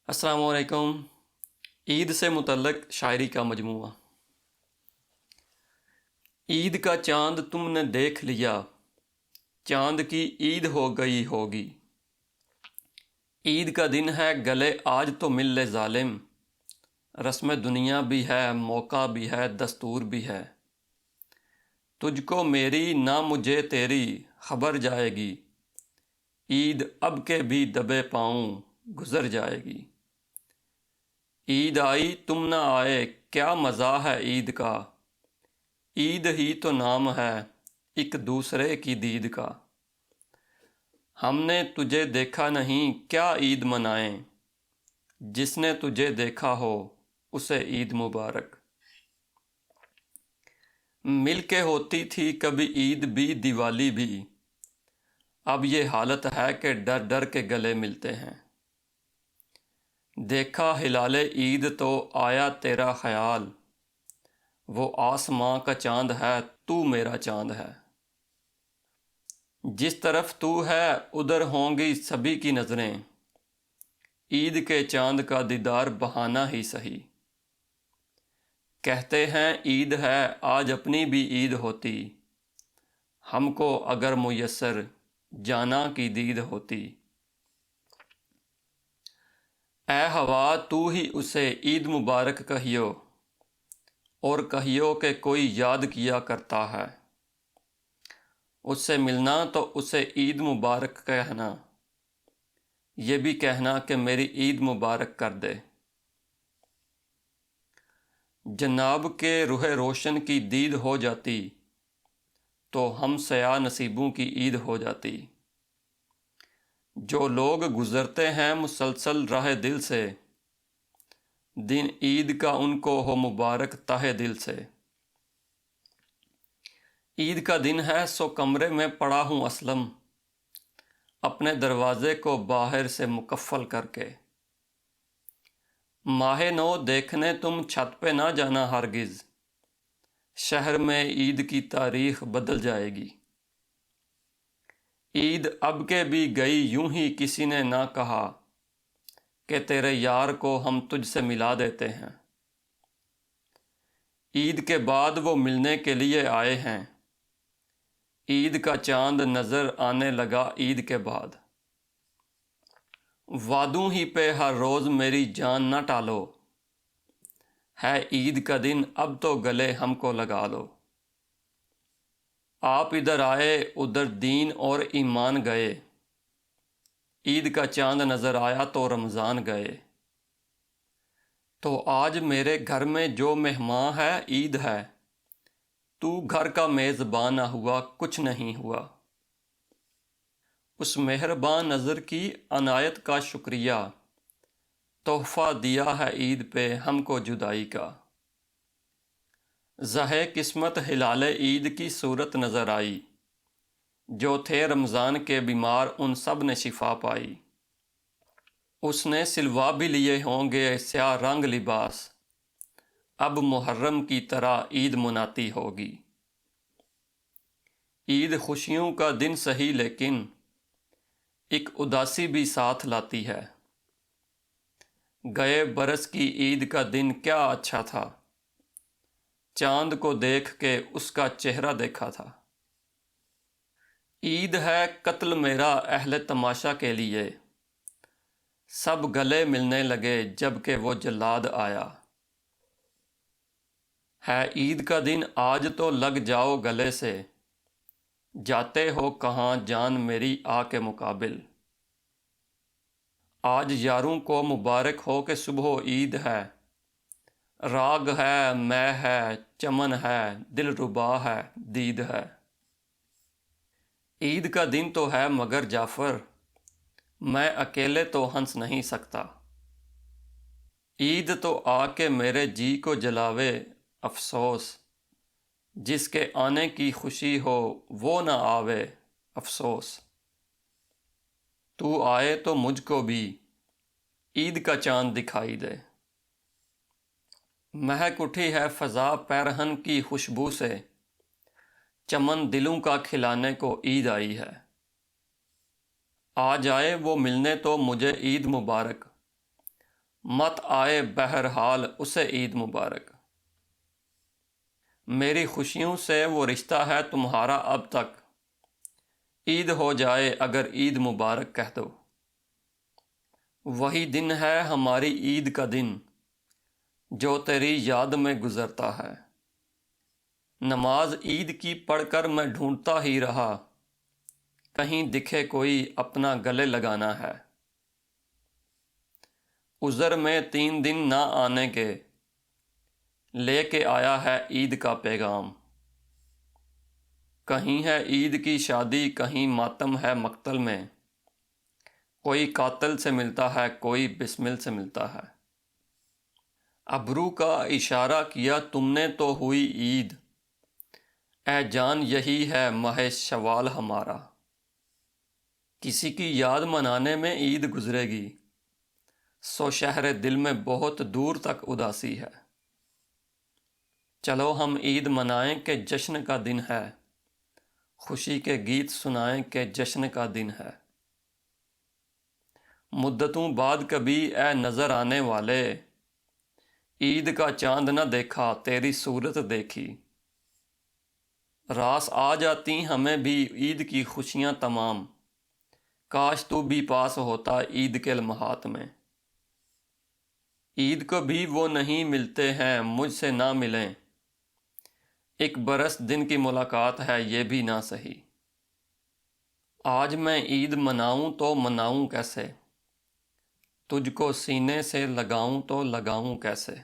अस्सलाम वालेकुम। ईद से मुतल्लक शायरी का मजमूआ। ईद का चांद तुमने देख लिया, चांद की ईद हो गई होगी। ईद का दिन है गले आज तो मिल ले जालिम, रस्म दुनिया भी है, मौका भी है, दस्तूर भी है। तुझको मेरी ना मुझे तेरी खबर जाएगी, ईद अब के भी दबे पाँव गुजर जाएगी। ईद आई तुम ना आए, क्या मज़ा है ईद का, ईद ही तो नाम है एक दूसरे की दीद का। हमने तुझे देखा नहीं क्या ईद मनाएं, जिसने तुझे देखा हो उसे ईद मुबारक। मिल के होती थी कभी ईद भी दिवाली भी, अब ये हालत है कि डर डर के गले मिलते हैं। देखा हिलाले ईद तो आया तेरा ख्याल, वो आसमां का चांद है तू मेरा चांद है। जिस तरफ तू है उधर होंगी सभी की नज़रें, ईद के चांद का दीदार बहाना ही सही। कहते हैं ईद है आज अपनी भी ईद होती, हमको अगर मुयस्सर जाना की दीद होती। ए हवा तू ही उसे ईद मुबारक कहियो, और कहियो कि कोई याद किया करता है। उससे मिलना तो उसे ईद मुबारक कहना, ये भी कहना कि मेरी ईद मुबारक कर दे। जनाब के रूह रोशन की दीद हो जाती, तो हम सया नसीबों की ईद हो जाती। जो लोग गुज़रते हैं मुसलसल राह दिल से, दिन ईद का उनको हो मुबारक तहे दिल से। ईद का दिन है सो कमरे में पड़ा हूँ असलम, अपने दरवाज़े को बाहर से मुकफ़्फ़ल करके। माहे नो देखने तुम छत पे ना जाना हरगिज़, शहर में ईद की तारीख़ बदल जाएगी। ईद अब के भी गई यूं ही किसी ने ना कहा, कि तेरे यार को हम तुझसे मिला देते हैं। ईद के बाद वो मिलने के लिए आए हैं, ईद का चांद नज़र आने लगा ईद के बाद। वादों ही पे हर रोज़ मेरी जान न टालो, है ईद का दिन अब तो गले हमको लगा लो। आप इधर आए उधर दीन और ईमान गए, ईद का चांद नज़र आया तो रमज़ान गए। तो आज मेरे घर में जो मेहमान है ईद है, तू घर का मेज़बान ना हुआ कुछ नहीं हुआ। उस मेहरबान नज़र की अनायत का शुक्रिया, तोहफ़ा दिया है ईद पे हमको जुदाई का। ज़हे किस्मत हिलाले ईद की सूरत नज़र आई, जो थे रमज़ान के बीमार उन सब ने शिफा पाई। उसने सिलवा भी लिए होंगे स्याह रंग लिबास, अब मुहर्रम की तरह ईद मनाती होगी। ईद खुशियों का दिन सही लेकिन एक उदासी भी साथ लाती है। गए बरस की ईद का दिन क्या अच्छा था, चांद को देख के उसका चेहरा देखा था। ईद है कत्ल मेरा अहले तमाशा के लिए, सब गले मिलने लगे जब कि वो जल्लाद आया। है ईद का दिन आज तो लग जाओ गले से, जाते हो कहाँ जान मेरी आके मुकाबिल। आज यारों को मुबारक हो कि सुबह ईद है, राग है मैं है चमन है दिलरुबा है दीद है। ईद का दिन तो है मगर जाफ़र, मैं अकेले तो हंस नहीं सकता। ईद तो आके मेरे जी को जलावे अफसोस, जिसके आने की खुशी हो वो ना आवे अफसोस। तू आए तो मुझको भी ईद का चांद दिखाई दे। महक उठी है फ़ज़ा पैरहन की खुशबू से, चमन दिलों का खिलाने को ईद आई है। आ जाए वो मिलने तो मुझे ईद मुबारक, مت آئے بہرحال اسے عید مبارک۔ میری خوشیوں سے وہ رشتہ ہے تمہارا اب تک، عید ہو جائے اگر عید مبارک کہہ دو۔ وہی دن ہے ہماری عید کا دن، جو تیری یاد میں گزرتا ہے۔ نماز عید کی پڑھ کر میں ڈھونڈتا ہی رہا، کہیں دکھے کوئی اپنا گلے لگانا ہے۔ عذر میں 3 دن نہ آنے کے، لے کے آیا ہے عید کا پیغام۔ کہیں ہے عید کی شادی، کہیں ماتم ہے مقتل میں، کوئی قاتل سے ملتا ہے، کوئی بسمل سے ملتا ہے۔ ابرو کا اشارہ کیا تم نے تو ہوئی عید، اے جان یہی ہے ماہ شوال ہمارا۔ کسی کی یاد منانے میں عید گزرے گی، سو شہر دل میں بہت دور تک اداسی ہے۔ چلو ہم عید منائیں کہ جشن کا دن ہے، خوشی کے گیت سنائیں کہ جشن کا دن ہے۔ مدتوں بعد کبھی اے نظر آنے والے، عید کا چاند نہ دیکھا تیری صورت دیکھی۔ راس آ جاتی ہمیں بھی عید کی خوشیاں تمام، کاش تو بھی پاس ہوتا عید کے لمحات میں۔ عید کو بھی وہ نہیں ملتے ہیں مجھ سے نہ ملیں، ایک برس دن کی ملاقات ہے یہ بھی نہ سہی۔ آج میں عید مناؤں تو مناؤں کیسے، تجھ کو سینے سے لگاؤں تو لگاؤں کیسے۔